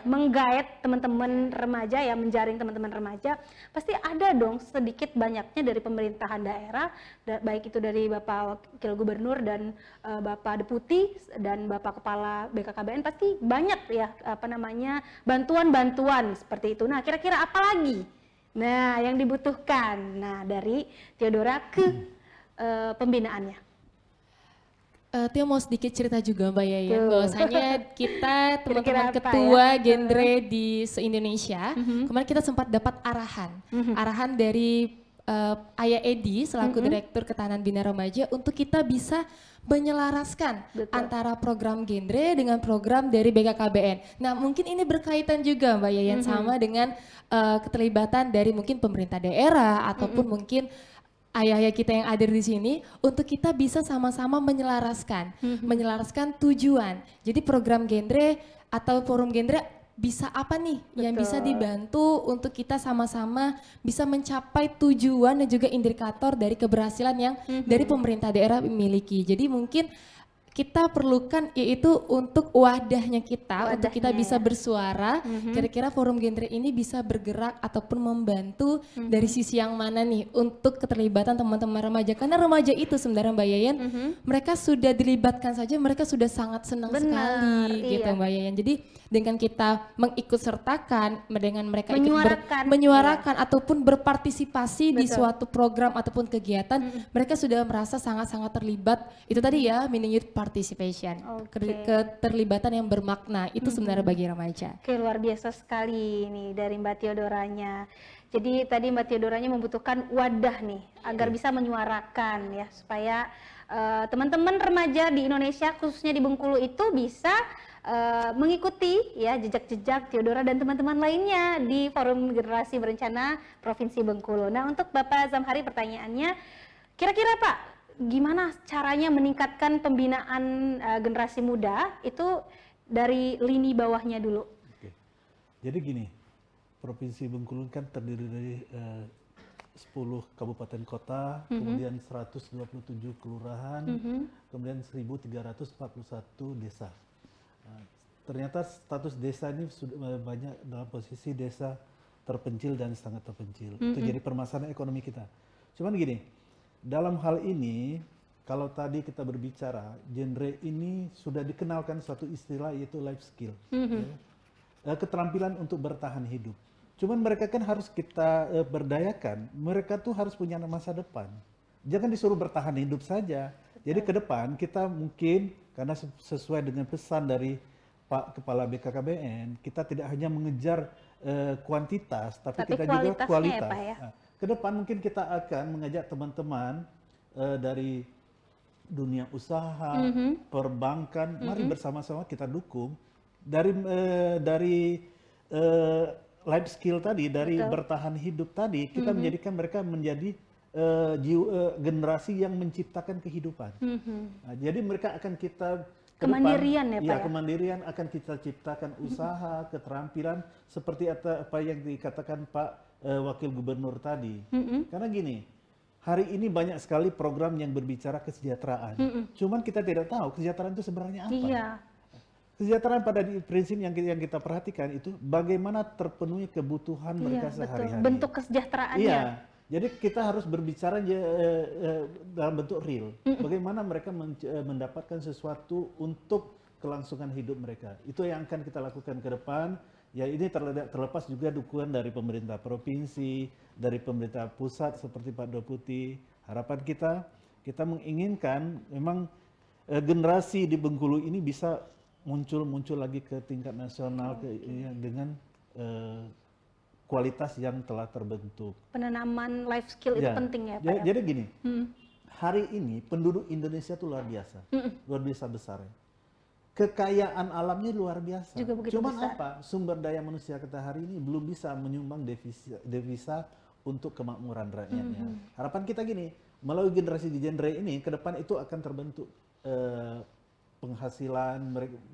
menggait teman-teman remaja ya, menjaring teman-teman remaja, pasti ada dong sedikit banyaknya dari pemerintahan daerah, baik itu dari Bapak Wakil Gubernur dan Bapak Deputi dan Bapak Kepala BKKBN, pasti banyak ya bantuan-bantuan seperti itu. Nah, kira-kira apa lagi? Nah, yang dibutuhkan dari Theodora ke pembinaannya. Tio mau sedikit cerita juga Mbak Yayan, bahwasanya kita teman-teman ketua genre di se-Indonesia, kemarin kita sempat dapat arahan dari Ayah Edi selaku Direktur Ketahanan Bina Remaja untuk kita bisa menyelaraskan antara program genre dengan program dari BKKBN. Nah mungkin ini berkaitan juga Mbak Yayan sama dengan keterlibatan dari mungkin pemerintah daerah ataupun mungkin ayah-ayah kita yang ada di sini untuk kita bisa sama-sama menyelaraskan tujuan. Jadi program genre atau forum genre bisa apa nih yang bisa dibantu untuk kita sama-sama bisa mencapai tujuan dan juga indikator dari keberhasilan yang dari pemerintah daerah miliki. Jadi mungkin kita perlukan yaitu untuk wadahnya kita, untuk kita bisa bersuara, kira-kira forum genre ini bisa bergerak ataupun membantu dari sisi yang mana nih untuk keterlibatan teman-teman remaja. Karena remaja itu sebenarnya Mbak Yayan, mereka sudah dilibatkan saja, mereka sudah sangat senang sekali gitu Mbak Yayan. Jadi dengan kita mengikutsertakan, dengan mereka menyuarakan ataupun berpartisipasi di suatu program ataupun kegiatan, mereka sudah merasa sangat-sangat terlibat. Itu tadi ya, meaning youth participation, keterlibatan yang bermakna itu sebenarnya bagi remaja. Oke, luar biasa sekali nih dari Mbak Theodoranya. Jadi tadi Mbak Theodoranya membutuhkan wadah nih agar bisa menyuarakan ya supaya teman-teman remaja di Indonesia khususnya di Bengkulu itu bisa mengikuti ya jejak-jejak Theodora dan teman-teman lainnya di Forum Generasi Berencana Provinsi Bengkulu. Nah, untuk Bapak Zamhari pertanyaannya, kira-kira Pak, gimana caranya meningkatkan pembinaan generasi muda itu dari lini bawahnya dulu? Oke. Jadi gini, Provinsi Bengkulu kan terdiri dari 10 kabupaten kota, kemudian 127 kelurahan, kemudian 1.341 desa. Ternyata status desa ini sudah banyak dalam posisi desa terpencil dan sangat terpencil. Itu jadi permasalahan ekonomi kita. Cuman gini, dalam hal ini kalau tadi kita berbicara genre ini sudah dikenalkan suatu istilah yaitu life skill, keterampilan untuk bertahan hidup. Cuman mereka kan harus kita berdayakan. Mereka tuh harus punya masa depan. Jangan disuruh bertahan hidup saja. Jadi ke depan kita mungkin karena sesuai dengan pesan dari Pak Kepala BKKBN, kita tidak hanya mengejar kuantitas, tapi kita juga kualitas. Ya, Pak, ya? Nah, ke depan mungkin kita akan mengajak teman-teman dari dunia usaha, perbankan, mari bersama-sama kita dukung dari life skill tadi, dari bertahan hidup tadi, kita menjadikan mereka menjadi generasi yang menciptakan kehidupan. Nah, jadi mereka akan kita kemandirian depan, ya Pak ya? Kemandirian akan kita ciptakan usaha, keterampilan seperti apa yang dikatakan Pak Wakil Gubernur tadi. Karena gini, hari ini banyak sekali program yang berbicara kesejahteraan. Cuman kita tidak tahu kesejahteraan itu sebenarnya apa. Iya. Kesejahteraan pada prinsip yang kita perhatikan itu bagaimana terpenuhi kebutuhan mereka sehari-hari. Bentuk kesejahteraannya. Iya. Jadi kita harus berbicara dalam bentuk real. Bagaimana mereka mendapatkan sesuatu untuk kelangsungan hidup mereka. Itu yang akan kita lakukan ke depan. Ya ini terlepas juga dukungan dari pemerintah provinsi, dari pemerintah pusat seperti Pak Deputi. Harapan kita menginginkan memang generasi di Bengkulu ini bisa muncul lagi ke tingkat nasional dengan kualitas yang telah terbentuk. Penanaman life skill itu penting ya Pak ya? Jadi gini, hari ini penduduk Indonesia itu luar biasa, luar biasa besar. Kekayaan alamnya luar biasa. Cuman besar. Apa? Sumber daya manusia kita hari ini belum bisa menyumbang devisa untuk kemakmuran rakyatnya. Harapan kita gini, melalui generasi ini, ke depan itu akan terbentuk penghasilan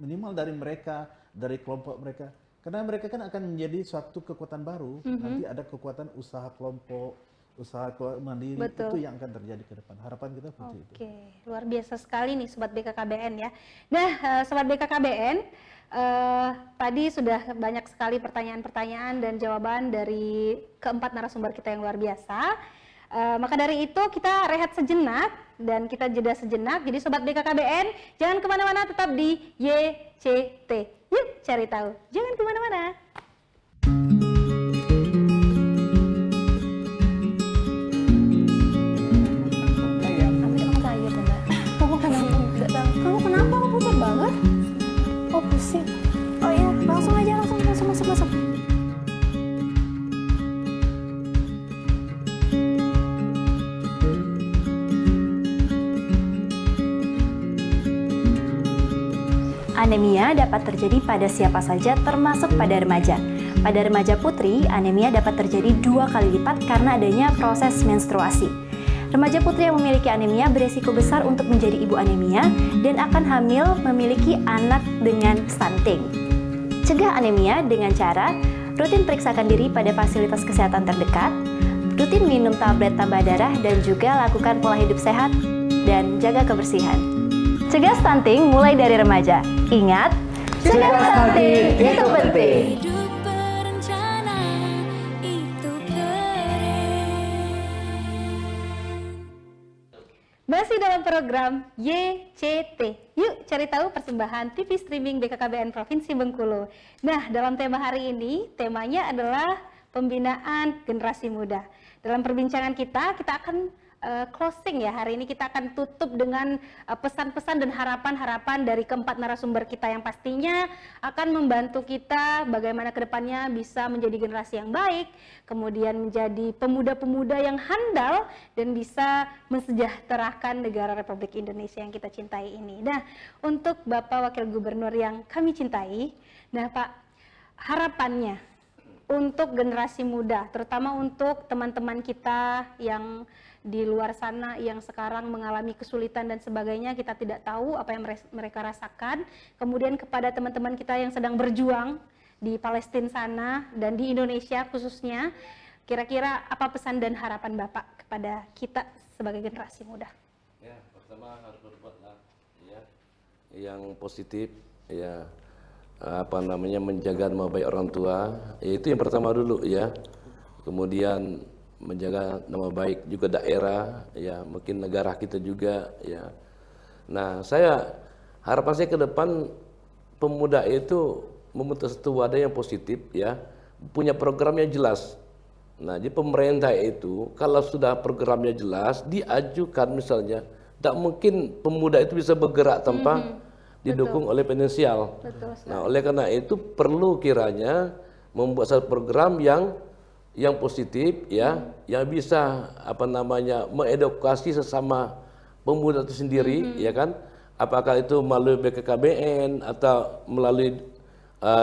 minimal dari mereka, dari kelompok mereka. Karena mereka kan akan menjadi suatu kekuatan baru. Nanti ada kekuatan usaha kelompok, usaha mandiri, itu yang akan terjadi ke depan. Harapan kita seperti itu. Oke, luar biasa sekali nih Sobat BKKBN ya. Nah, Sobat BKKBN, tadi sudah banyak sekali pertanyaan-pertanyaan dan jawaban dari keempat narasumber kita yang luar biasa. Maka dari itu kita rehat sejenak dan kita jeda sejenak. Jadi Sobat BKKBN, jangan kemana-mana, tetap di YCT. Yuk cari tahu, jangan kemana-mana. Kamu kenapa? Kamu pucat banget? Oh pusing. Oh iya, langsung aja, langsung masuk. Anemia dapat terjadi pada siapa saja termasuk pada remaja. Pada remaja putri, anemia dapat terjadi 2 kali lipat karena adanya proses menstruasi. Remaja putri yang memiliki anemia beresiko besar untuk menjadi ibu anemia dan akan hamil memiliki anak dengan stunting. Cegah anemia dengan cara rutin periksakan diri pada fasilitas kesehatan terdekat, rutin minum tablet tambah darah dan juga lakukan pola hidup sehat dan jaga kebersihan. Cegah stunting mulai dari remaja. Ingat, cegah stunting itu penting. Masih dalam program YCT. Yuk cari tahu persembahan TV streaming BKKBN Provinsi Bengkulu. Nah, dalam tema hari ini, temanya adalah pembinaan generasi muda. Dalam perbincangan kita akan closing ya. Hari ini kita akan tutup dengan pesan-pesan dan harapan-harapan dari keempat narasumber kita yang pastinya akan membantu kita bagaimana kedepannya bisa menjadi generasi yang baik, kemudian menjadi pemuda-pemuda yang handal dan bisa mensejahterakan negara Republik Indonesia yang kita cintai ini. Nah, untuk Bapak Wakil Gubernur yang kami cintai, nah Pak, harapannya untuk generasi muda, terutama untuk teman-teman kita yang di luar sana yang sekarang mengalami kesulitan dan sebagainya, kita tidak tahu apa yang mereka rasakan. Kemudian kepada teman-teman kita yang sedang berjuang di Palestina sana dan di Indonesia khususnya, kira-kira apa pesan dan harapan Bapak kepada kita sebagai generasi muda? Ya, pertama harus berbuatlah ya yang positif ya, menjaga nama baik orang tua, ya, itu yang pertama dulu ya. Kemudian menjaga nama baik juga daerah, ya mungkin negara kita juga, ya. Nah, harapan saya ke depan pemuda itu membentuk satu wadah yang positif, ya, punya programnya jelas. Nah, di pemerintah itu kalau sudah programnya jelas, diajukan misalnya, tak mungkin pemuda itu bisa bergerak tanpa didukung oleh finansial. Nah, oleh karena itu perlu kiranya membuat satu program yang positif ya, yang bisa mengedukasi sesama pemuda itu sendiri, ya kan? Apakah itu melalui BKKBN atau melalui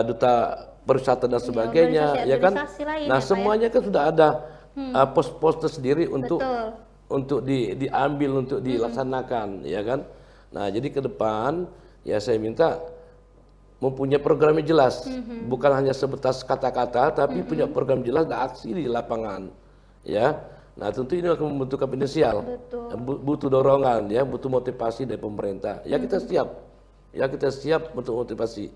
duta pariwisata dan sebagainya, ya kan? Nah, semuanya kan sudah ada pos-pos tersendiri untuk diambil, untuk dilaksanakan, ya kan? Nah, jadi ke depan ya saya minta mempunyai program yang jelas, bukan hanya sebatas kata-kata, tapi punya program jelas dan aksi di lapangan, ya. Nah, tentu ini akan membutuhkan finansial, butuh dorongan, ya, butuh motivasi dari pemerintah. Ya kita siap untuk motivasi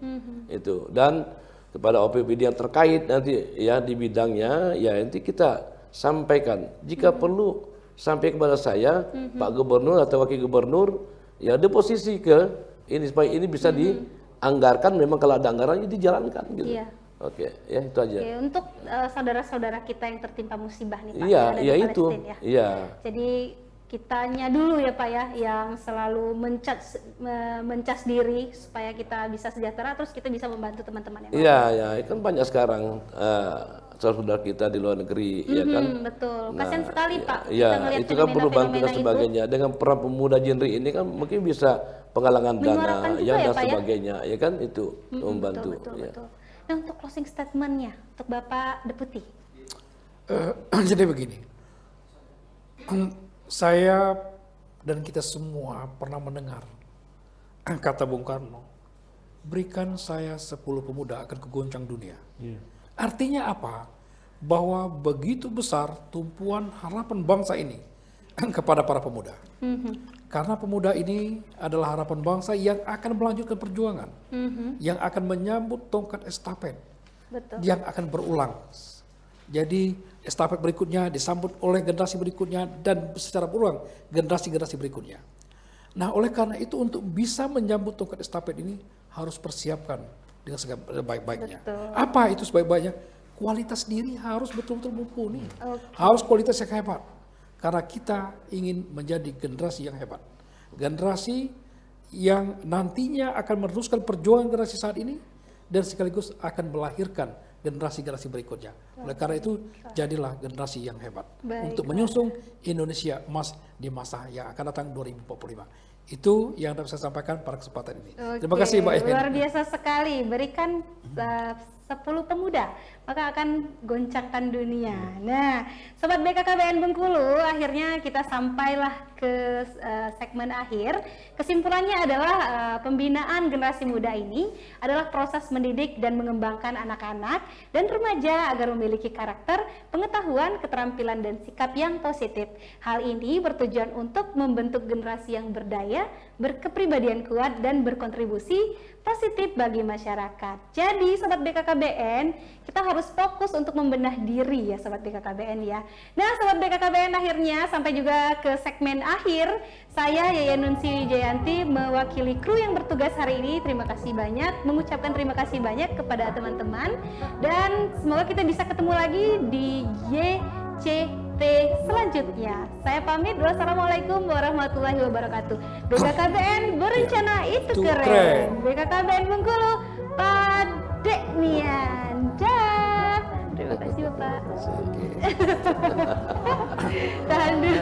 itu, dan kepada OPPD yang terkait nanti ya di bidangnya, ya nanti kita sampaikan. Jika perlu sampai kepada saya, Pak Gubernur atau Wakil Gubernur, ya ada posisi ke ini supaya ini bisa dianggarkan. Memang kalau ada anggarannya dijalankan, gitu. Iya. Oke, ya itu aja. Oke, untuk saudara-saudara kita yang tertimpa musibah nih Pak, iya, yang ada iya di itu. Palestina, ya. Iya. Jadi kitanya dulu ya Pak ya, yang selalu mencas diri supaya kita bisa sejahtera, terus kita bisa membantu teman-teman yang lain. Iya, ya, kan banyak sekarang saudara kita di luar negeri, ya kan. Betul. Kasian sekali Pak. Iya, itu kan perlu bantu dan sebagainya. Dengan peran pemuda genre ini kan mungkin bisa penggalangan dana, ya dan sebagainya, ya kan itu membantu. Betul. Nah, untuk closing statementnya, untuk Bapak Deputi. Jadi begini, saya dan kita semua pernah mendengar kata Bung Karno, berikan saya 10 pemuda akan kegoncang dunia. Artinya apa? Bahwa begitu besar tumpuan harapan bangsa ini kepada para pemuda. Karena pemuda ini adalah harapan bangsa yang akan melanjutkan perjuangan, yang akan menyambut tongkat estafet, yang akan berulang. Jadi estafet berikutnya disambut oleh generasi berikutnya dan secara berulang generasi-generasi berikutnya. Nah, oleh karena itu untuk bisa menyambut tongkat estafet ini harus persiapkan dengan sebaik-baiknya. Apa itu sebaik-baiknya? Kualitas diri harus betul-betul mumpuni. Harus kualitas yang hebat. Karena kita ingin menjadi generasi yang hebat. Generasi yang nantinya akan meneruskan perjuangan generasi saat ini dan sekaligus akan melahirkan generasi-generasi berikutnya. Oleh karena itu, jadilah generasi yang hebat untuk menyusung Indonesia emas di masa yang akan datang 2045. Itu yang dapat saya sampaikan pada kesempatan ini. Terima kasih Mbak Ehin. Luar biasa sekali, berikan 10 pemuda maka akan goncangkan dunia. Nah, Sobat BKKBN Bengkulu, akhirnya kita sampailah ke segmen akhir. Kesimpulannya adalah pembinaan generasi muda ini adalah proses mendidik dan mengembangkan anak-anak dan remaja agar memiliki karakter, pengetahuan, keterampilan, dan sikap yang positif. Hal ini bertujuan untuk membentuk generasi yang berdaya, berkepribadian kuat, dan berkontribusi positif bagi masyarakat. Jadi Sobat BKKBN, kita harus fokus untuk membenah diri ya Sobat BKKBN ya. Nah Sobat BKKBN, akhirnya sampai juga ke segmen akhir. Saya Yaya Nunsi Wijayanti mewakili kru yang bertugas hari ini. Terima kasih banyak, mengucapkan terima kasih banyak kepada teman-teman. Dan semoga kita bisa ketemu lagi di YCT selanjutnya. Saya pamit, wassalamualaikum warahmatullahi wabarakatuh. BKKBN berencana itu keren. BKKBN Bengkulu, Padek Nian. Dah. Terima kasih Bapak. Tahan dulu.